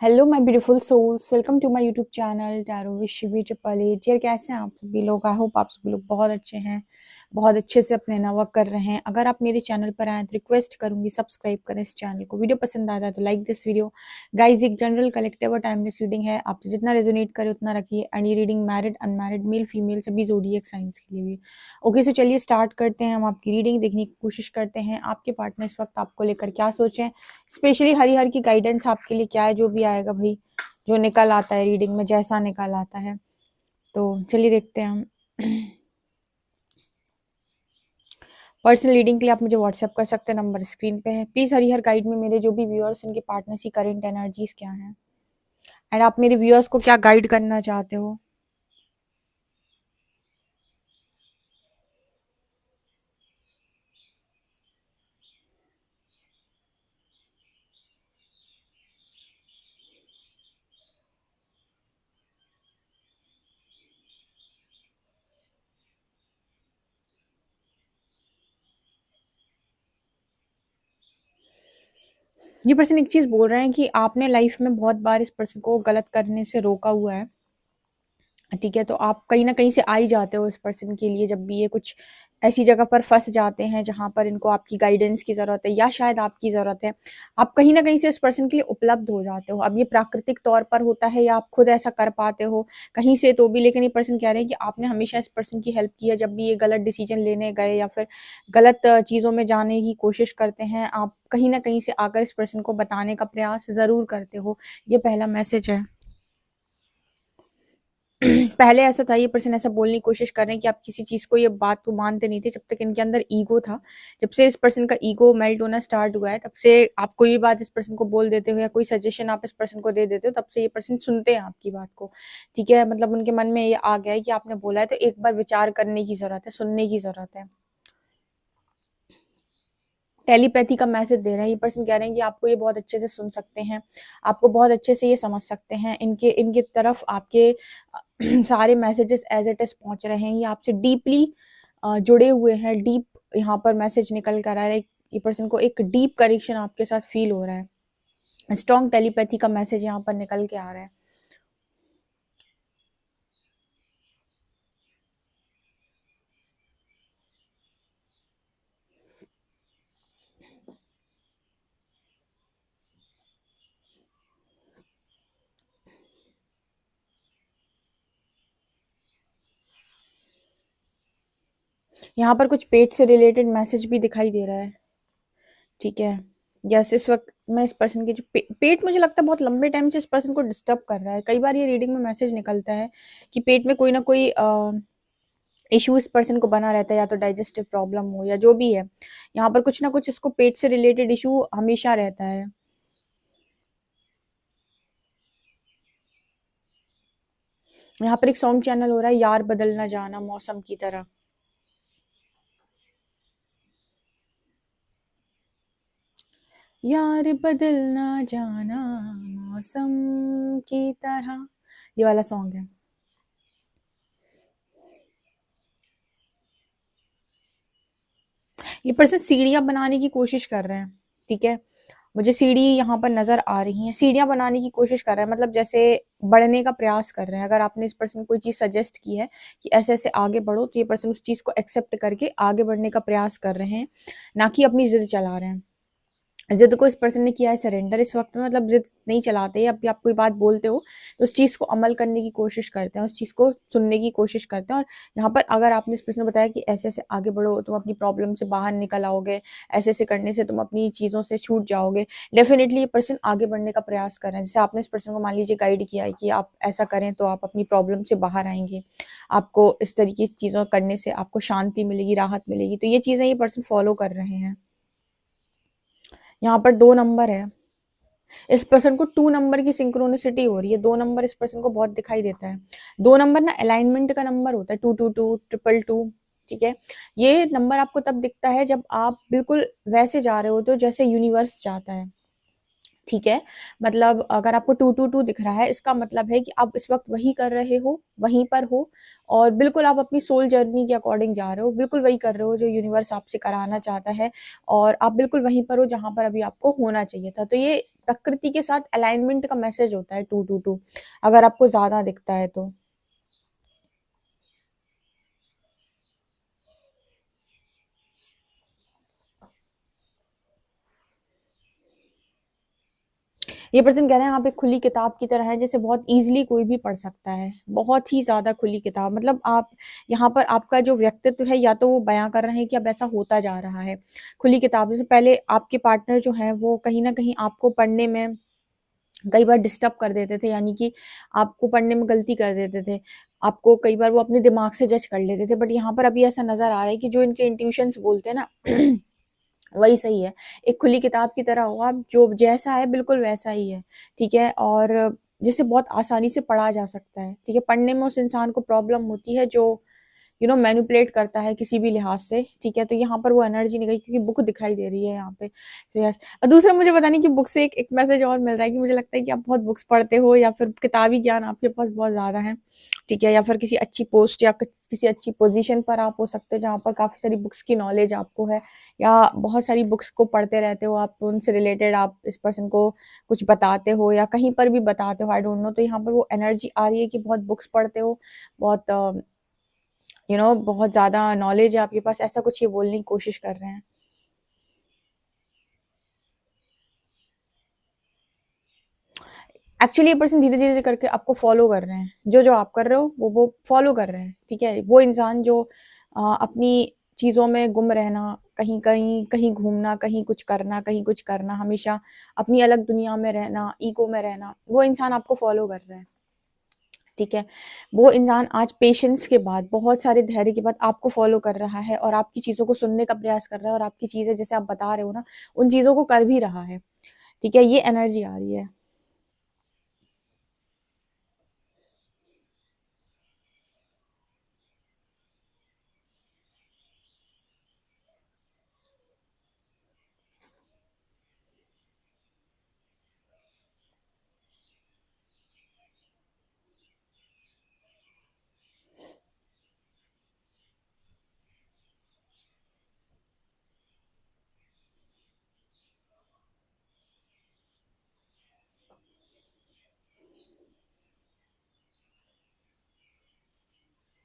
Hello my beautiful souls, welcome to my YouTube channel tarot with Shivi triple eight. यार कैसे हैं आप सभी लोग? आई होप आप सभी लोग बहुत अच्छे हैं, बहुत अच्छे से अपने वर्क कर रहे हैं। अगर आप मेरे चैनल पर आए तो रिक्वेस्ट करूंगी सब्सक्राइब करें इस चैनल को। वीडियो पसंद आता है तो लाइक दिस वीडियो। गाइज, एक जनरल कलेक्टिव और टाइमलेस रीडिंग है, आप जितना रेजोनेट करे उतना रखिए। एंड ये reading married unmarried male female सभी ज़ोडिएक साइंस के लिए भी। ओके, सो चलिए स्टार्ट करते हैं। हम आपकी रीडिंग देखने की कोशिश करते हैं। आपके पार्टनर इस वक्त आपको लेकर क्या सोचें, स्पेशली हरिहर की गाइडेंस आपके लिए क्या है, जो भी आएगा भाई, जो निकल आता है रीडिंग में, जैसा निकल आता है। तो चलिए देखते हैं हम। पर्सनल रीडिंग के लिए आप मुझे व्हाट्सएप कर सकते हैं, नंबर स्क्रीन पे है। प्लीज हरिहर गाइड में मेरे जो भी व्यूअर्स उनके पार्टनर्स की करंट एनर्जीज क्या हैं, एंड आप मेरे व्यूअर्स को क्या गाइड करना चाहते हो। ये पर्सन एक चीज बोल रहे हैं कि आपने लाइफ में बहुत बार इस पर्सन को गलत करने से रोका हुआ है। ठीक है, तो आप कहीं ना कहीं से आ ही जाते हो इस पर्सन के लिए, जब भी ये कुछ ऐसी जगह पर फंस जाते हैं जहां पर इनको आपकी गाइडेंस की ज़रूरत है या शायद आपकी ज़रूरत है। आप कहीं ना कहीं से इस पर्सन के लिए उपलब्ध हो जाते हो। अब ये प्राकृतिक तौर पर होता है या आप खुद ऐसा कर पाते हो कहीं से तो भी, लेकिन ये पर्सन कह रहे हैं कि आपने हमेशा इस पर्सन की हेल्प की है। जब भी ये गलत डिसीजन लेने गए या फिर गलत चीज़ों में जाने की कोशिश करते हैं, आप कहीं ना कहीं से आकर इस पर्सन को बताने का प्रयास ज़रूर करते हो। ये पहला मैसेज है। पहले ऐसा था, ये पर्सन ऐसा बोलने की कोशिश कर रहे हैं कि आप किसी चीज को, ये बात को मानते नहीं थे जब तक इनके अंदर ईगो था। जब से इस पर्सन का ईगो मेल्ट होना स्टार्ट हुआ है, तब से आप कोई भी बात इस पर्सन को बोल देते हो या कोई सजेशन आप इस पर्सन को दे देते हो, तब से ये पर्सन सुनते हैं आपकी बात को। ठीक है, मतलब उनके मन में ये आ गया है कि आपने बोला है तो एक बार विचार करने की जरूरत है, सुनने की जरूरत है। टेलीपैथी का मैसेज दे रहे हैं। ये पर्सन कह रहे हैं कि आपको ये बहुत अच्छे से सुन सकते हैं, आपको बहुत अच्छे से ये समझ सकते हैं। इनके इनके तरफ आपके सारे मैसेजेस एज इट इज पहुंच रहे हैं। ये आपसे डीपली जुड़े हुए हैं। डीप यहाँ पर मैसेज निकल कर आ रहा है। ये पर्सन को एक डीप कनेक्शन आपके साथ फील हो रहा है। स्ट्रॉन्ग टेलीपैथी का मैसेज यहाँ पर निकल के आ रहा है। यहाँ पर कुछ पेट से रिलेटेड मैसेज भी दिखाई दे रहा है। ठीक है, यस, इस वक्त मैं इस पर्सन के जो पेट मुझे लगता है बहुत लंबे टाइम से इस पर्सन को डिस्टर्ब कर रहा है। कई बार ये रीडिंग में मैसेज निकलता है कि पेट में कोई ना कोई इशू इस पर्सन को बना रहता है, या तो डाइजेस्टिव प्रॉब्लम हो या जो भी है। यहाँ पर कुछ ना कुछ इसको पेट से रिलेटेड इशू हमेशा रहता है। यहाँ पर एक सॉन्ग चैनल हो रहा है, यार बदल ना जाना मौसम की तरह। यार बदल ना जाना मौसम की तरह, ये वाला सॉन्ग है। ये पर्सन सीढ़ियां बनाने की कोशिश कर रहे हैं। ठीक है, मुझे सीढ़ी यहाँ पर नजर आ रही है। सीढ़ियां बनाने की कोशिश कर रहे हैं, मतलब जैसे बढ़ने का प्रयास कर रहे हैं। अगर आपने इस पर्सन को कोई चीज सजेस्ट की है कि ऐसे ऐसे आगे बढ़ो, तो ये पर्सन उस चीज को एक्सेप्ट करके आगे बढ़ने का प्रयास कर रहे हैं, ना कि अपनी जिद चला रहे हैं। जिद को इस पर्सन ने किया है सरेंडर इस वक्त में, मतलब जिद नहीं चलाते। अब भी आप कोई बात बोलते हो तो उस चीज को अमल करने की कोशिश करते हैं, उस चीज को सुनने की कोशिश करते हैं। और यहाँ पर अगर आपने इस पर्सन को बताया कि ऐसे ऐसे आगे बढ़ो, तुम अपनी प्रॉब्लम से बाहर निकल आओगे, ऐसे ऐसे करने से तुम अपनी चीजों से छूट जाओगे, डेफिनेटली ये पर्सन आगे बढ़ने का प्रयास कर रहे हैं। जैसे आपने इस पर्सन को मान लीजिए गाइड किया है कि आप ऐसा करें तो आप अपनी प्रॉब्लम से बाहर आएंगे, आपको इस तरीके की चीजों करने से आपको शांति मिलेगी, राहत मिलेगी। तो ये चीजें ये पर्सन फॉलो कर रहे हैं। यहाँ पर 2 नंबर है। इस पर्सन को 2 नंबर की सिंक्रोनिसिटी हो रही है। 2 नंबर इस पर्सन को बहुत दिखाई देता है। 2 नंबर ना अलाइनमेंट का नंबर होता है, 222 222। ठीक है, ये नंबर आपको तब दिखता है जब आप बिल्कुल वैसे जा रहे हो तो जैसे यूनिवर्स चाहता है। ठीक है, मतलब अगर आपको 222 दिख रहा है, इसका मतलब है कि आप इस वक्त वही कर रहे हो, वहीं पर हो, और बिल्कुल आप अपनी सोल जर्नी के अकॉर्डिंग जा रहे हो, बिल्कुल वही कर रहे हो जो यूनिवर्स आपसे कराना चाहता है, और आप बिल्कुल वहीं पर हो जहां पर अभी आपको होना चाहिए था। तो ये प्रकृति के साथ अलाइनमेंट का मैसेज होता है 222, अगर आपको ज़्यादा दिखता है तो। ये पर्सन कह रहे हैं आप एक खुली किताब की तरह है, जैसे बहुत ईजिली कोई भी पढ़ सकता है, बहुत ही ज़्यादा खुली किताब। मतलब आप यहाँ पर आपका जो व्यक्तित्व है या तो वो बयां कर रहे हैं कि अब ऐसा होता जा रहा है। खुली किताब जैसे पहले आपके पार्टनर जो है वो कहीं ना कहीं आपको पढ़ने में कई बार डिस्टर्ब कर देते थे, यानी कि आपको पढ़ने में गलती कर देते थे, आपको कई बार वो अपने दिमाग से जज कर लेते थे। बट यहाँ पर अभी ऐसा नजर आ रहा है कि जो इनके इंट्यूशंस बोलते हैं ना वही सही है। एक खुली किताब की तरह हो आप, जो जैसा है बिल्कुल वैसा ही है, ठीक है। और जिसे बहुत आसानी से पढ़ा जा सकता है, ठीक है। पढ़ने में उस इंसान को प्रॉब्लम होती है जो मैनिपुलेट करता है किसी भी लिहाज से, ठीक है। तो यहाँ पर वो एनर्जी नहीं गई क्योंकि बुक दिखाई दे रही है यहाँ पे। तो यस, और दूसरा मुझे पता नहीं कि बुक से एक मैसेज और मिल रहा है कि मुझे लगता है कि आप बहुत बुक्स पढ़ते हो या फिर किताबी ज्ञान आपके पास बहुत ज़्यादा है, ठीक है। या फिर किसी अच्छी पोस्ट या किसी अच्छी पोजीशन पर आप हो सकते हो जहाँ पर काफ़ी सारी बुक्स की नॉलेज आपको है, या बहुत सारी बुक्स को पढ़ते रहते हो आप, उनसे रिलेटेड आप इस पर्सन को कुछ बताते हो या कहीं पर भी बताते हो, आई डोंट नो। तो यहाँ पर वो एनर्जी आ रही है कि बहुत बुक्स पढ़ते हो, बहुत बहुत ज़्यादा नॉलेज है आपके पास, ऐसा कुछ ये बोलने की कोशिश कर रहे हैं। एक्चुअली ये पर्सन धीरे धीरे करके आपको फॉलो कर रहे हैं, जो जो आप कर रहे हो वो फॉलो कर रहे हैं, ठीक है। वो इंसान जो अपनी चीज़ों में गुम रहना, कहीं कहीं कहीं घूमना, कहीं कुछ करना, हमेशा अपनी अलग दुनिया में रहना, ईगो में रहना, वो इंसान आपको फॉलो कर रहा है, ठीक है। वो इंसान आज पेशेंस के बाद, बहुत सारे धैर्य के बाद आपको फॉलो कर रहा है और आपकी चीज़ों को सुनने का प्रयास कर रहा है, और आपकी चीज़ें जैसे आप बता रहे हो ना, उन चीज़ों को कर भी रहा है, ठीक है। ये एनर्जी आ रही है।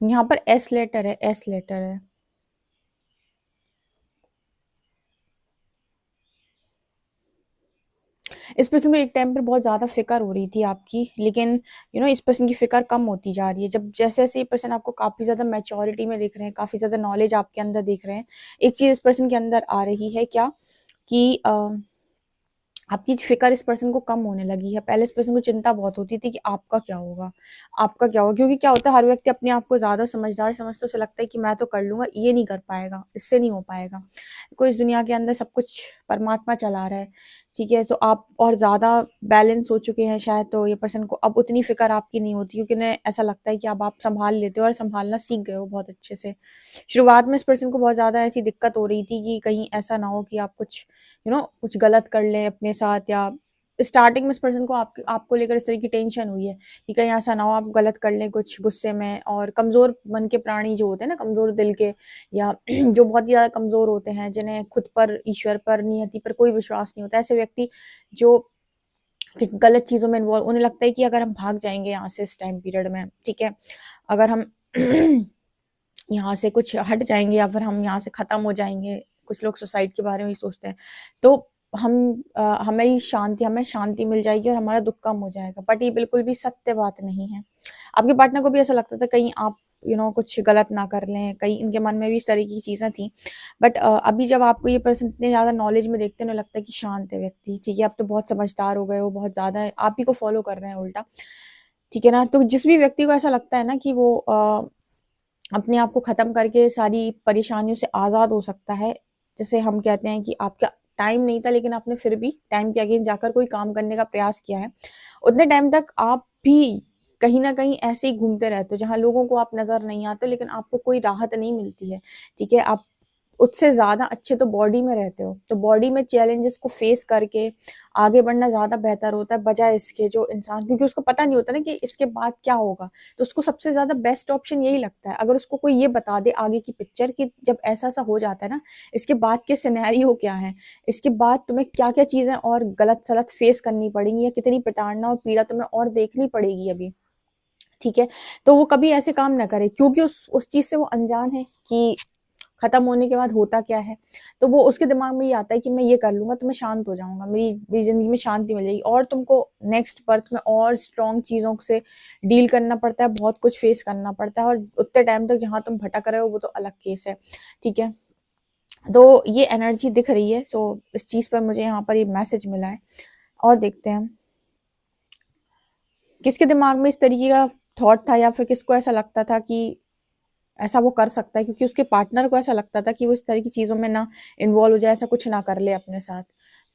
यहाँ पर एस लेटर है, एस लेटर है। इस पर्सन को एक टाइम पर बहुत ज़्यादा फिक्र हो रही थी आपकी, लेकिन इस पर्सन की फिक्र कम होती जा रही है। जब जैसे जैसे ये पर्सन आपको काफ़ी ज़्यादा मैच्योरिटी में देख रहे हैं, काफ़ी ज़्यादा नॉलेज आपके अंदर देख रहे हैं, एक चीज़ इस पर्सन के अंदर आ रही है क्या, कि आपकी फ़िक्र इस पर्सन को कम होने लगी है। पहले इस पर्सन को चिंता बहुत होती थी कि आपका क्या होगा, आपका क्या होगा? क्योंकि क्या होता है, हर व्यक्ति अपने आप को ज़्यादा समझदार समझता है, उसे लगता है कि मैं तो कर लूँगा, ये नहीं कर पाएगा, इससे नहीं हो पाएगा। कोई इस दुनिया के अंदर सब कुछ परमात्मा चला रहा है, ठीक है? तो आप और ज़्यादा बैलेंस हो चुके हैं शायद, तो ये पर्सन को अब उतनी फ़िक्र आपकी नहीं होती, क्योंकि उन्हें ऐसा लगता है कि अब आप सँभाल लेते हो और सँभालना सीख गए हो बहुत अच्छे से। शुरुआत में इस पर्सन को बहुत ज़्यादा ऐसी दिक्कत हो रही थी कि कहीं ऐसा ना हो कि आप कुछ कुछ गलत कर लें अपने साथ, या स्टार्टिंग में इस पर्सन को आपको लेकर इस तरह की टेंशन हुई है कि कहीं ऐसा ना हो आप गलत कर लें कुछ गुस्से में। और कमज़ोर मन के प्राणी जो होते हैं ना, कमज़ोर दिल के, या जो बहुत ही ज़्यादा कमज़ोर होते हैं, जिन्हें खुद पर, ईश्वर पर, नियति पर कोई विश्वास नहीं होता, ऐसे व्यक्ति जो गलत चीज़ों में इन्वॉल्व, उन्हें लगता है कि अगर हम भाग जाएंगे यहाँ से इस टाइम पीरियड में, ठीक है, अगर हम यहाँ से कुछ हट जाएँगे या फिर हम यहाँ से ख़त्म हो जाएँगे, कुछ लोग सुसाइड के बारे में ही सोचते हैं, तो हमें शांति मिल जाएगी और हमारा दुःख कम हो जाएगा। बट ये बिल्कुल भी सत्य बात नहीं है। आपके पार्टनर को भी ऐसा लगता था कहीं आप कुछ गलत ना कर लें, कहीं इनके मन में भी इस तरह की चीज़ें थी। बट अभी जब आपको ये पर्सन इतने ज़्यादा नॉलेज में देखते हैं, उन्हें लगता है कि शांत है व्यक्ति, ठीक है, आप तो बहुत समझदार हो गए हो, बहुत ज़्यादा आप ही को फ़ॉलो कर रहे हैं उल्टा, ठीक है ना? तो जिस भी व्यक्ति को ऐसा लगता है ना कि वो अपने आप को ख़त्म करके सारी परेशानियों से आज़ाद हो सकता है। जैसे हम कहते हैं कि आपका टाइम नहीं था, लेकिन आपने फिर भी टाइम के अगेंस्ट जाकर कोई काम करने का प्रयास किया है। उतने टाइम तक आप भी कहीं न कहीं ऐसे ही घूमते रहते हो, जहाँ लोगों को आप नज़र नहीं आते, लेकिन आपको कोई राहत नहीं मिलती है, ठीक है? आप उससे ज़्यादा अच्छे तो बॉडी में रहते हो। तो बॉडी में चैलेंजेस को फेस करके आगे बढ़ना ज़्यादा बेहतर होता है, बजाय इसके जो इंसान, क्योंकि उसको पता नहीं होता ना कि इसके बाद क्या होगा, तो उसको सबसे ज़्यादा बेस्ट ऑप्शन यही लगता है। अगर उसको कोई ये बता दे आगे की पिक्चर कि जब ऐसा-ऐसा हो जाता है ना, इसके बाद के सिनेरियो क्या हैं, इसके बाद तुम्हें क्या-क्या चीज़ें और गलत-सलत फेस करनी पड़ेंगी, या कितनी प्रताड़ना और पीड़ा तुम्हें और देखनी पड़ेगी अभी, ठीक है? तो वो कभी ऐसे काम ना करे, क्योंकि उस चीज़ से वो अनजान है कि खत्म होने के बाद होता क्या है। तो वो उसके दिमाग में ये आता है कि मैं ये कर लूँगा तो मैं शांत हो जाऊँगा, मेरी ज़िंदगी में शांति मिल जाएगी, और तुमको नेक्स्ट बर्थ में और स्ट्रॉन्ग चीज़ों से डील करना पड़ता है, बहुत कुछ फेस करना पड़ता है, और उतने टाइम तक जहाँ तुम भटक रहे हो वो तो अलग केस है, ठीक है? तो ये एनर्जी दिख रही है, सो इस चीज़ पर मुझे यहाँ पर ये मैसेज मिला है। और देखते हैं किसके दिमाग में इस तरीके का थॉट था, या फिर किसको ऐसा लगता था कि ऐसा वो कर सकता है, क्योंकि उसके पार्टनर को ऐसा लगता था कि वो इस तरह की चीज़ों में ना इन्वॉल्व हो जाए, ऐसा कुछ ना कर ले अपने साथ,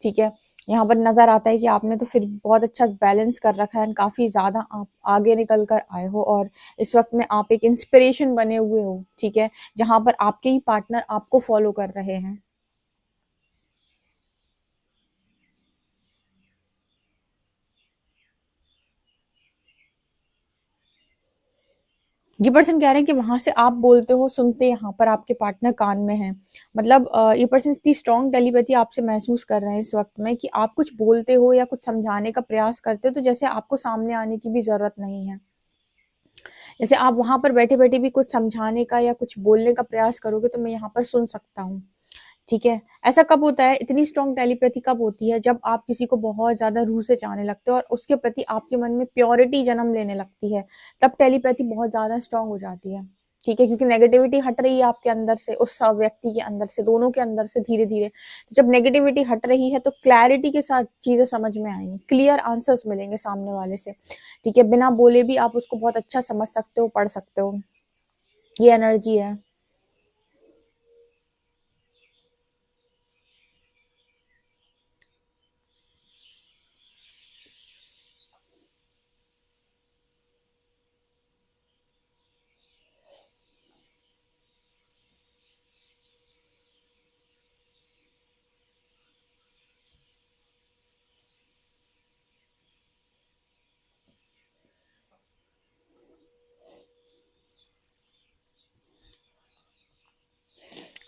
ठीक है? यहाँ पर नज़र आता है कि आपने तो फिर बहुत अच्छा बैलेंस कर रखा है, काफ़ी ज़्यादा आप आगे निकल कर आए हो, और इस वक़्त में आप एक इंस्पिरेशन बने हुए हो, ठीक है? जहाँ पर आपके ही पार्टनर आपको फ़ॉलो कर रहे हैं। ये पर्सन कह रहे हैं कि वहाँ से आप बोलते हो, सुनते यहाँ पर आपके पार्टनर कान में हैं। मतलब ये पर्सन इतनी स्ट्रॉन्ग टेलीपैथी आपसे महसूस कर रहे हैं इस वक़्त में कि आप कुछ बोलते हो या कुछ समझाने का प्रयास करते हो, तो जैसे आपको सामने आने की भी ज़रूरत नहीं है। जैसे आप वहाँ पर बैठे-बैठे भी कुछ समझाने का या कुछ बोलने का प्रयास करोगे, तो मैं यहाँ पर सुन सकता हूँ। ठीक है? ऐसा कब होता है, इतनी स्ट्रॉन्ग टेलीपैथी कब होती है, जब आप किसी को बहुत ज़्यादा रूह से चाहने लगते हो और उसके प्रति आपके मन में प्योरिटी जन्म लेने लगती है, तब टेलीपैथी बहुत ज़्यादा स्ट्रॉन्ग हो जाती है। ठीक है? क्योंकि नेगेटिविटी हट रही है आपके अंदर से, उस व्यक्ति के अंदर से, दोनों के अंदर से धीरे-धीरे। तो जब नेगेटिविटी हट रही है, तो क्लैरिटी के साथ चीज़ें समझ में आएँगी, क्लियर आंसर्स मिलेंगे सामने वाले से। ठीक है? बिना बोले भी आप उसको बहुत अच्छा समझ सकते हो, पढ़ सकते हो। ये एनर्जी है।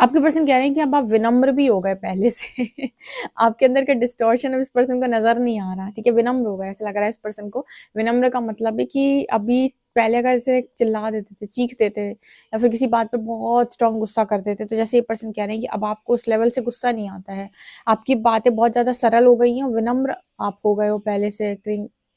आपके पर्सन कह रहे हैं कि अब आप विनम्र भी हो गए पहले से। आपके अंदर का डिस्टॉर्शन अब इस पर्सन को नज़र नहीं आ रहा, ठीक है? विनम्र हो गए, ऐसा लग रहा है इस पर्सन को। विनम्र का मतलब है कि अभी पहले अगर ऐसे चिल्ला देते थे, चीखते थे, या फिर किसी बात पे बहुत स्ट्रॉन्ग गुस्सा करते थे, तो जैसे ये पर्सन कह रहे हैं कि अब आपको उस लेवल से गुस्सा नहीं आता है। आपकी बातें बहुत ज़्यादा सरल हो गई हैं, विनम्र आप हो गए हो पहले से।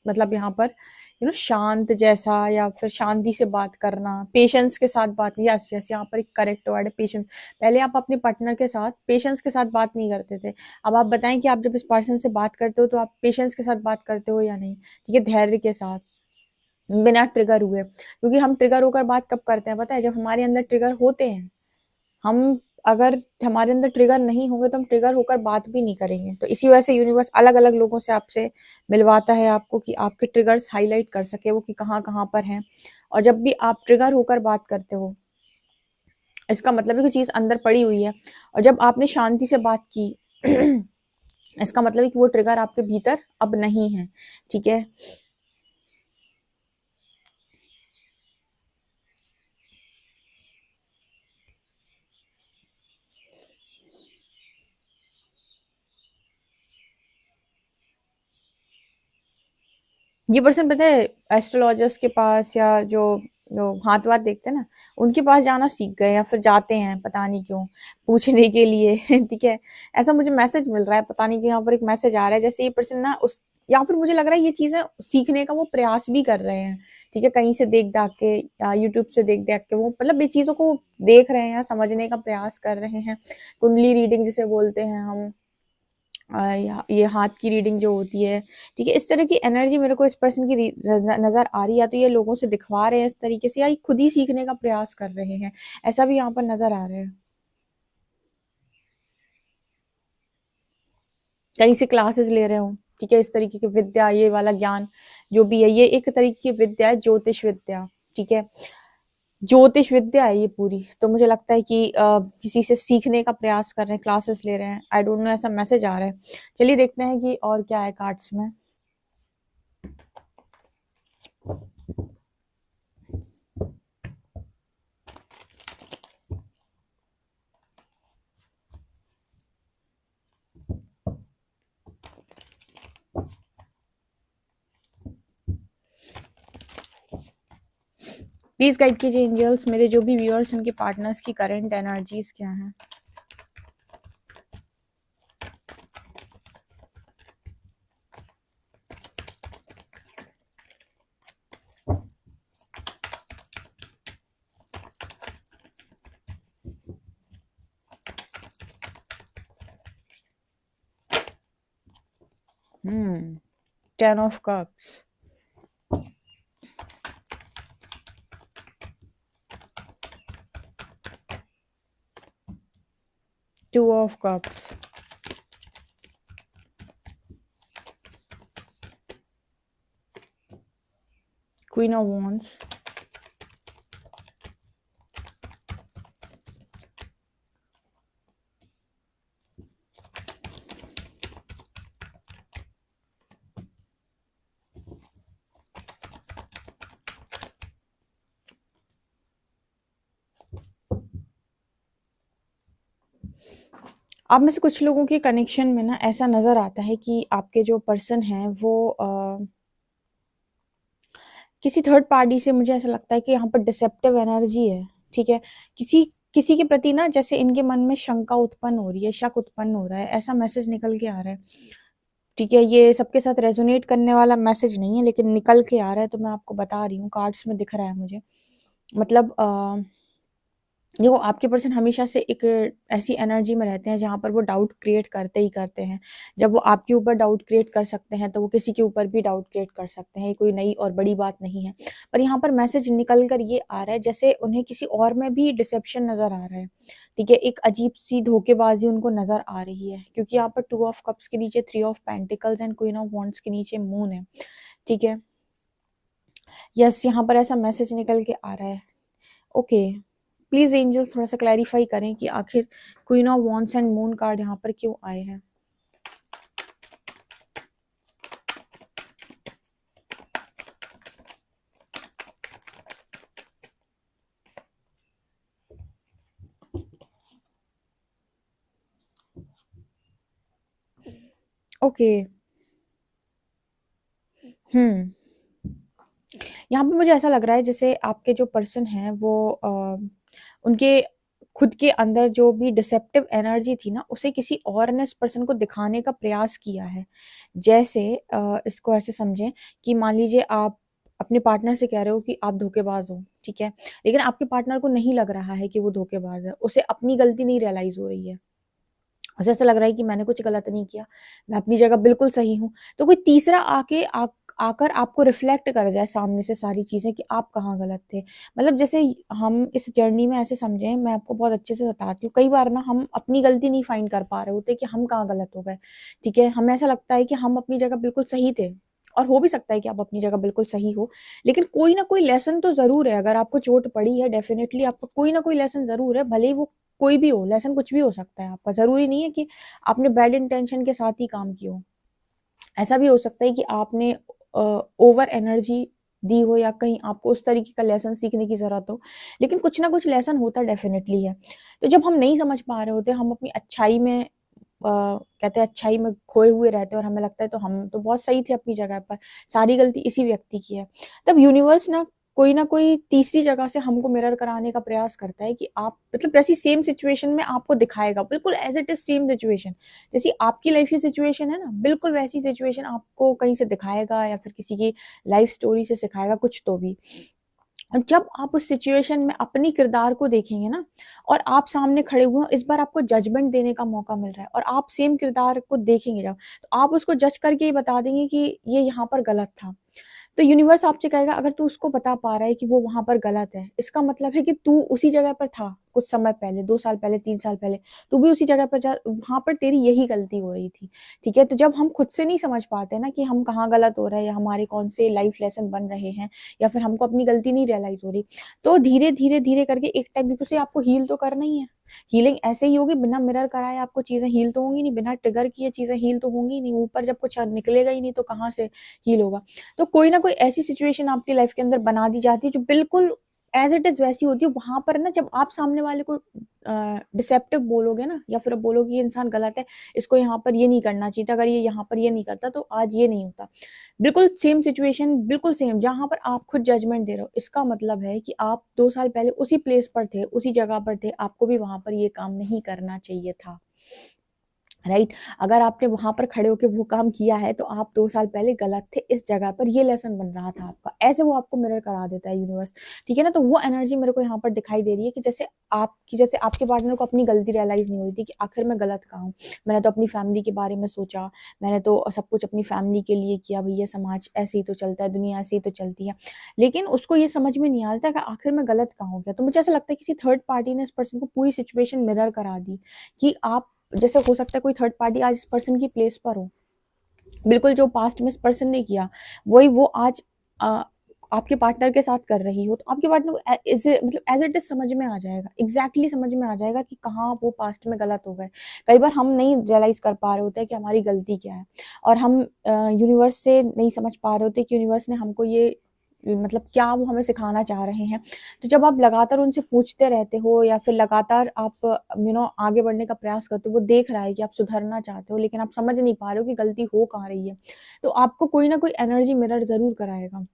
मतलब यहाँ पर शांत जैसा, या फिर शांति से बात करना, पेशेंस के साथ बात। यस यस, यहाँ पर एक करेक्ट वर्ड है, पेशेंस। पहले आप अपने पार्टनर के साथ पेशेंस के साथ बात नहीं करते थे। अब आप बताएं कि आप जब इस पर्सन से बात करते हो तो आप पेशेंस के साथ बात करते हो या नहीं, ठीक है? धैर्य के साथ, बिना ट्रिगर हुए। क्योंकि हम ट्रिगर होकर बात कब करते हैं पता है? जब हमारे अंदर ट्रिगर होते हैं। हम अगर हमारे अंदर ट्रिगर नहीं होंगे तो हम ट्रिगर होकर बात भी नहीं करेंगे। तो इसी वजह से यूनिवर्स अलग-अलग लोगों से आपसे मिलवाता है आपको, कि आपके ट्रिगर्स हाइलाइट कर सके वो, कि कहाँ-कहाँ पर हैं। और जब भी आप ट्रिगर होकर बात करते हो, इसका मतलब है कि चीज़ अंदर पड़ी हुई है। और जब आपने शांति से बात की, इसका मतलब है कि वो ट्रिगर आपके भीतर अब नहीं है, ठीक है? ये पर्सन पता है एस्ट्रोलॉजर्स के पास, या जो जो हाथ वाथ देखते हैं ना, उनके पास जाना सीख गए, या फिर जाते हैं, पता नहीं क्यों, पूछने के लिए। ठीक है? ऐसा मुझे मैसेज मिल रहा है, पता नहीं क्यों यहाँ पर एक मैसेज आ रहा है, जैसे ये पर्सन ना उस, या फिर मुझे लग रहा है ये चीज़ें सीखने का वो प्रयास भी कर रहे हैं, ठीक है? कहीं से देख दाख के, या यूट्यूब से देख देख के वो, मतलब ये चीज़ों को देख रहे हैं, समझने का प्रयास कर रहे हैं। कुंडली रीडिंग जिसे बोलते हैं हम, ये हाथ की रीडिंग जो होती है, ठीक है? इस तरह की एनर्जी मेरे को इस पर्सन की नज़र आ रही है। या तो ये लोगों से दिखवा रहे हैं इस तरीके से, या ये खुद ही सीखने का प्रयास कर रहे हैं, ऐसा भी यहाँ पर नज़र आ रहा है। कहीं से क्लासेस ले रहे हो, ठीक है? इस तरीके की विद्या, ये वाला ज्ञान जो भी है, ये एक तरीके की विद्या है, ज्योतिष विद्या, ठीक है? ज्योतिष विद्या है ये पूरी। तो मुझे लगता है कि किसी से सीखने का प्रयास कर रहे हैं, क्लासेस ले रहे हैं, आई डोंट नो, ऐसा मैसेज आ रहा है। चलिए देखते हैं कि और क्या है कार्ड्स में। प्लीज गाइड कीजिए एंजल्स, मेरे जो भी व्यूअर्स उनके पार्टनर्स की करंट एनर्जीज क्या हैं। Ten of cups, two of cups, queen of wands, आप में से कुछ लोगों के कनेक्शन में ना ऐसा नजर आता है कि आपके जो पर्सन हैं वो किसी थर्ड पार्टी से, मुझे ऐसा लगता है कि यहाँ पर डिसेप्टिव एनर्जी है। ठीक है, किसी किसी के प्रति ना जैसे इनके मन में शंका उत्पन्न हो रही है, शक उत्पन्न हो रहा है, ऐसा मैसेज निकल के आ रहा है। ठीक है, ये सबके साथ रेजोनेट करने वाला मैसेज नहीं है, लेकिन निकल के आ रहा है, तो मैं आपको बता रही हूँ, कार्ड्स में दिख रहा है मुझे। मतलब देखो, आपके पर्सन हमेशा से एक ऐसी एनर्जी में रहते हैं जहां पर वो डाउट क्रिएट करते ही करते हैं। जब वो आपके ऊपर डाउट क्रिएट कर सकते हैं तो वो किसी के ऊपर भी डाउट क्रिएट कर सकते हैं, ये कोई नई और बड़ी बात नहीं है। पर यहाँ पर मैसेज निकल कर ये आ रहा है जैसे उन्हें किसी और में भी डिसेप्शन नजर आ रहा है। ठीक है, एक अजीब सी धोखेबाजी उनको नजर आ रही है, क्योंकि यहाँ पर टू ऑफ कप्स के नीचे three of pentacles and queen of wands के नीचे मून है। ठीक है, यस, यहाँ पर ऐसा मैसेज निकल के आ रहा है। ओके, प्लीज एंजल थोड़ा सा क्लैरिफाई करें कि आखिर queen of wands and moon card यहाँ पर क्यों आए हैं। ओके, यहाँ पे मुझे ऐसा लग रहा है जैसे आपके जो पर्सन हैं वो उनके खुद के अंदर जो भी डिसेप्टिव एनर्जी थी ना, उसे किसी और ने इस पर्सन को दिखाने का प्रयास किया है। जैसे इसको ऐसे समझें कि मान लीजिए आप अपने पार्टनर से कह रहे हो कि आप धोखेबाज हो। ठीक है, लेकिन आपके पार्टनर को नहीं लग रहा है कि वो धोखेबाज है, उसे अपनी गलती नहीं रियलाइज हो रही है, उसे ऐसा लग रहा है कि मैंने कुछ गलत नहीं किया, मैं अपनी जगह बिल्कुल सही हूँ। तो कोई तीसरा आकर आपको रिफ्लेक्ट कर जाए सामने से सारी चीजें कि आप कहाँ गलत थे। मतलब जैसे हम इस जर्नी में ऐसे समझें, मैं आपको बहुत अच्छे से बताती हूँ, कई बार ना हम अपनी गलती नहीं फाइंड कर पा रहे होते कि हम कहाँ गलत हो गए। ठीक है, हमें ऐसा लगता है कि हम अपनी जगह बिल्कुल सही थे, और हो भी सकता है कि आप अपनी जगह बिल्कुल सही हो, लेकिन कोई ना कोई लेसन तो जरूर है। अगर आपको चोट पड़ी है, डेफिनेटली आपको कोई ना कोई लेसन जरूर है, भले ही वो कोई भी हो, लेसन कुछ भी हो सकता है आपका। जरूरी नहीं है कि आपने बैड इंटेंशन के साथ ही काम किया हो। ऐसा भी हो सकता है कि आपने ओवर एनर्जी दी हो, या कहीं आपको उस तरीके का लेसन सीखने की जरूरत हो, लेकिन कुछ ना कुछ लेसन होता डेफिनेटली है। तो जब हम नहीं समझ पा रहे होते, हम अपनी अच्छाई में कहते हैं अच्छाई में खोए हुए रहते हैं, और हमें लगता है तो हम तो बहुत सही थे अपनी जगह पर, सारी गलती इसी व्यक्ति की है। तब यूनिवर्स ना कोई तीसरी जगह से हमको मिरर कराने का प्रयास करता है कि आप, मतलब जैसी सेम सिचुएशन में आपको दिखाएगा, बिल्कुल as it is same situation, जैसी आपकी लाइफ की सिचुएशन है ना, बिल्कुल वैसी सिचुएशन आपको कहीं से दिखाएगा, या फिर किसी की लाइफ स्टोरी से सिखाएगा कुछ तो भी। और जब आप उस सिचुएशन में अपनी किरदार को देखेंगे ना, और आप सामने खड़े हुए हो, इस बार आपको जजमेंट देने का मौका मिल रहा है, और आप सेम किरदार को देखेंगे जब, तो आप उसको जज करके ही बता देंगे कि ये यहाँ पर गलत था। तो यूनिवर्स आपसे कहेगा अगर तू उसको बता पा रहा है कि वो वहां पर गलत है, इसका मतलब है कि तू उसी जगह पर था कुछ समय पहले, 2 साल पहले, 3 साल पहले, तू भी उसी जगह पर जा, वहां पर तेरी यही गलती हो रही थी। ठीक है, तो जब हम खुद से नहीं समझ पाते ना कि हम कहाँ गलत हो रहे हैं या हमारे कौन से लाइफ लेसन बन रहे हैं, या फिर हमको अपनी गलती नहीं रियलाइज हो रही, तो धीरे धीरे धीरे करके एक टाइम पे आपको हील तो करना ही है। हीलिंग ऐसे ही होगी, बिना मिरर कराए आपको चीजें हील तो होंगी नहीं, बिना ट्रिगर किए चीजें हील तो होंगी नहीं, ऊपर जब कुछ निकलेगा ही नहीं तो कहाँ से हील होगा। तो कोई ना कोई ऐसी सिचुएशन आपकी लाइफ के अंदर बना दी जाती है जो बिल्कुल एज इट इज वैसी होती है। वहां पर ना जब आप सामने वाले को डिसेप्टिव बोलोगे ना, या फिर बोलोगे ये इंसान गलत है, इसको यहाँ पर ये नहीं करना चाहिए था, अगर ये यहाँ पर ये नहीं करता तो आज ये नहीं होता, बिल्कुल सेम सिचुएशन, बिल्कुल सेम, जहां पर आप खुद जजमेंट दे रहे हो, इसका मतलब है कि आप 2 साल पहले उसी प्लेस पर थे, उसी जगह पर थे, आपको भी वहां पर ये काम नहीं करना चाहिए था। राइट, अगर आपने वहां पर खड़े होकर वो काम किया है तो आप 2 साल पहले गलत थे इस जगह पर, ये लेसन बन रहा था आपका। ऐसे वो आपको मिरर करा देता है यूनिवर्स। ठीक है ना, तो वो एनर्जी मेरे को यहाँ पर दिखाई दे रही है कि जैसे आपके पार्टनर को अपनी गलती रियलाइज नहीं हो रही थी कि आखिर मैं गलत कहाँ हूँ, मैंने तो अपनी फैमिली के बारे में सोचा, मैंने तो सब कुछ अपनी फैमिली के लिए किया, भैया समाज ऐसे ही तो चलता है, दुनिया ऐसे ही तो चलती है, लेकिन उसको ये समझ में नहीं आ रहा था कि आखिर मैं गलत कहाँ हो गया। तो मुझे ऐसा लगता है किसी थर्ड पार्टी ने इस पर्सन को पूरी सिचुएशन मिरर करा दी कि आप, जैसे हो सकता है कोई थर्ड पार्टी आज इस पर्सन की प्लेस पर हो, बिल्कुल जो पास्ट में इस पर्सन ने किया वही वो आज आपके पार्टनर के साथ कर रही हो, तो आपके पार्टनर को मतलब एज इट इज समझ में आ जाएगा, एग्जैक्टली समझ में आ जाएगा कि कहाँ वो पास्ट में गलत हो गए। कई बार हम नहीं रियलाइज कर पा रहे होते कि हमारी गलती क्या है, और हम यूनिवर्स से नहीं समझ पा रहे होते कि यूनिवर्स ने हमको ये मतलब क्या वो हमें सिखाना चाह रहे हैं। तो जब आप लगातार उनसे पूछते रहते हो या फिर लगातार आप आगे बढ़ने का प्रयास करते हो, वो देख रहा है कि आप सुधरना चाहते हो लेकिन आप समझ नहीं पा रहे हो कि गलती हो कहाँ रही है, तो आपको कोई ना कोई एनर्जी मिरर जरूर कराएगा।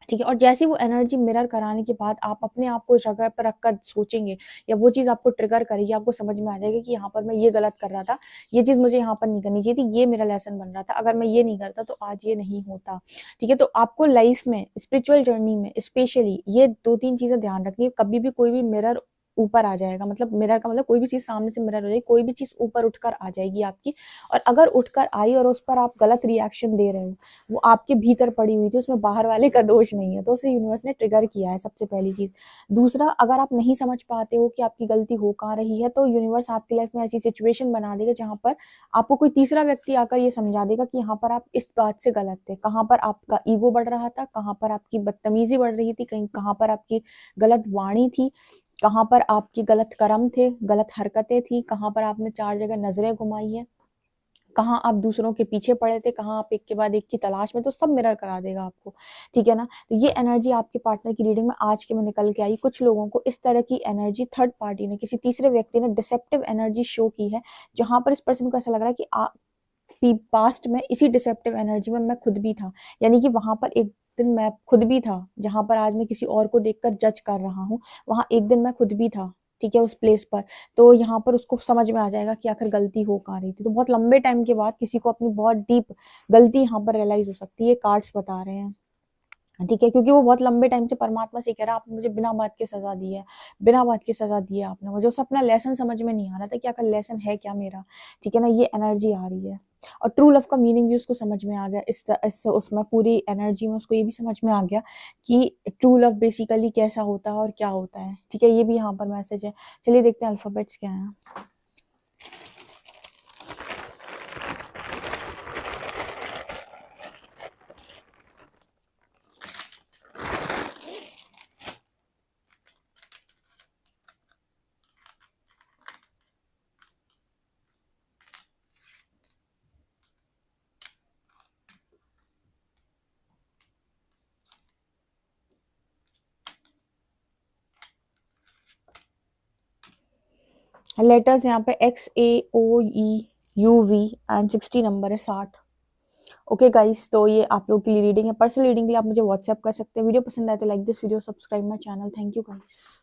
ठीक है, और जैसे वो एनर्जी मिरर कराने के बाद आप अपने आप को उस जगह पर रखकर सोचेंगे, या वो चीज़ आपको ट्रिगर करेगी, आपको समझ में आ जाएगा कि यहाँ पर मैं ये गलत कर रहा था, ये चीज़ मुझे यहाँ पर नहीं करनी चाहिए थी, ये मेरा लेसन बन रहा था, अगर मैं ये नहीं करता तो आज ये नहीं होता। ठीक है, तो आपको लाइफ में, स्पिरिचुअल जर्नी में स्पेशली ये 2-3 चीज़ें ध्यान रखनी है। कभी भी कोई भी मिरर ऊपर आ जाएगा, मतलब मिरर का मतलब कोई भी चीज़ सामने से मिरर हो जाएगी, कोई भी चीज़ ऊपर उठकर आ जाएगी आपकी, और अगर उठकर आई और उस पर आप गलत रिएक्शन दे रहे हो, वो आपके भीतर पड़ी हुई थी, उसमें बाहर वाले का दोष नहीं है, तो उसे यूनिवर्स ने ट्रिगर किया है, सबसे पहली चीज। दूसरा, अगर आप नहीं समझ पाते हो कि आपकी गलती हो कहाँ रही है, तो यूनिवर्स आपकी लाइफ में ऐसी सिचुएशन बना देगा जहां पर आपको कोई तीसरा व्यक्ति आकर ये समझा देगा कि यहाँ पर आप इस बात से गलत थे, कहाँ पर आपका ईगो बढ़ रहा था, कहाँ पर आपकी बदतमीजी बढ़ रही थी, कहीं कहाँ पर आपकी गलत वाणी थी, कहाँ पर आपके गलत कर्म थे, गलत हरकतें थी, कहाँ पर आपने 4 जगह नजरें घुमाई है, कहाँ आप दूसरों के पीछे पड़े थे, कहाँ आप एक के बाद एक की तलाश में, तो सब मिरर करा देगा आपको। ठीक है ना, तो ये एनर्जी आपके पार्टनर की रीडिंग में आज के में निकल के आई। कुछ लोगों को इस तरह की एनर्जी थर्ड पार्टी ने, किसी तीसरे व्यक्ति ने डिसेप्टिव एनर्जी शो की है, जहां पर इस पर्सन को ऐसा लग रहा है कि पास्ट में इसी डिसेप्टिव एनर्जी में मैं खुद भी था, यानी कि वहां पर एक दिन मैं खुद भी था, जहां पर आज मैं किसी और को देखकर जज कर रहा हूँ, वहां एक दिन मैं खुद भी था। ठीक है, उस प्लेस पर, तो यहाँ पर उसको समझ में आ जाएगा कि आखिर गलती हो कहाँ रही थी। तो बहुत लंबे टाइम के बाद किसी को अपनी बहुत डीप गलती यहाँ पर रियलाइज हो सकती है, कार्ड्स बता रहे हैं। ठीक है, क्योंकि वो बहुत लंबे टाइम से परमात्मा से कह रहा, आपने मुझे बिना बात के सजा दी है, बिना बात के सजा दी है आपने मुझे, उसे अपना लेसन समझ में नहीं आ रहा था कि आखिर लेसन है क्या मेरा। ठीक है ना, ये एनर्जी आ रही है, और ट्रू लव का मीनिंग भी उसको समझ में आ गया, इस उसमें पूरी एनर्जी में उसको ये भी समझ में आ गया कि ट्रू लव बेसिकली कैसा होता है और क्या होता है। ठीक है, ये भी यहाँ पर मैसेज है। चलिए देखते हैं अल्फाबेट्स क्या है। लेटर्स यहाँ पे XAOEUV एंड 60 नंबर है, 60। ओके गाइस, तो ये आप लोग के लिए रीडिंग है। पर्सनल रीडिंग के लिए आप मुझे व्हाट्सएप कर सकते हैं। वीडियो पसंद आए तो like this video, subscribe my channel. Thank you guys.